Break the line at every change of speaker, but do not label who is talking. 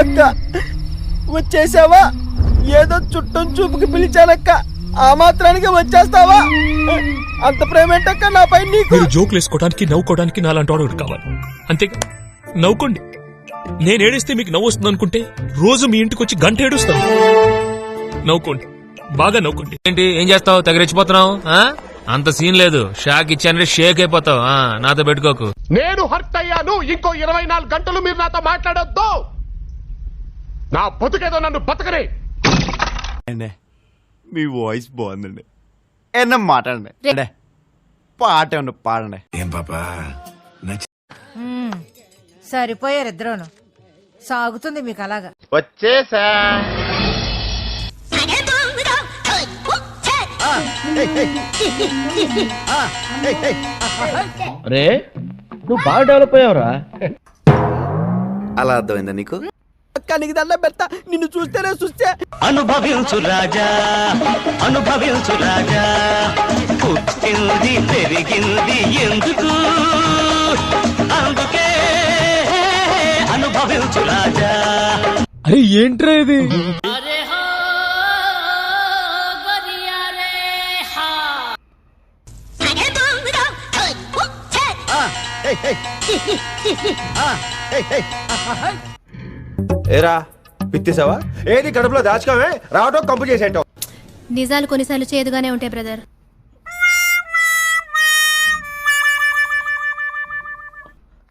అక్క వచ్చేసావా? ఏదో చుట్టం చూపుకి పిలిచానక్క, ఆ మాత్రానికి వచ్చేస్తావా? అంత ప్రేమేంటక్క నాపై నీకు?
మీరు జోకులు వేసుకోవడానికి నవ్వుకోవడానికి నాలాంటి వాడు కావాలి అంతే. నవ్వుకోండి. నేను ఏడిస్తే మీకు నవ్వు వస్తుంది అనుకుంటే రోజు మీ ఇంటికి వచ్చి గంట ఏడుస్తాను. నవ్వుకోండి, బాగా నవ్వుకోండి.
ఏంటి ఏం చేస్తావు? తెగరెచ్చిపోతున్నావు? అంత సీన్ లేదు. షాక్ ఇచ్చానంటే షేక్ అయిపోతావు. నాతో పెట్టుకోకు.
నేను హర్ట్ అయ్యాను. ఇంకో 24 గంటలు మీరు నాతో మాట్లాడొద్దు. నా బతుకేదో నన్ను బతకనే.
మీ వాయిస్ బాగుందండి. ఏమన్నా మాట్లాడండి. పాట ఏమన్నా పాడండి.
ఏం పాపా
సరిపోయారు ఇద్దరును. సాగుతుంది మీకు అలాగా.
వచ్చేసా.
రే నువ్వు బాగా డెవలప్ అయ్యావురా.
అలా అర్థమైందా నీకు?
అక్క నీకు దండం పెడతా, నిన్ను చూస్తేనే చూస్తే.
అనుభవించు రాజా, అనుభవించు రాజా, పుట్టింది పెరిగింది ఎందుకు, అందుకే అనుభవించు రాజా.
అరే ఏంట్రా ఇది?
ఏరా పిత్తేసావా? ఏది కడుపులో దాచుకోవే, రావటం కంపు చేసేటో.
నిజాలు కొన్నిసార్లు చేదుగానే ఉంటాయి బ్రదర్.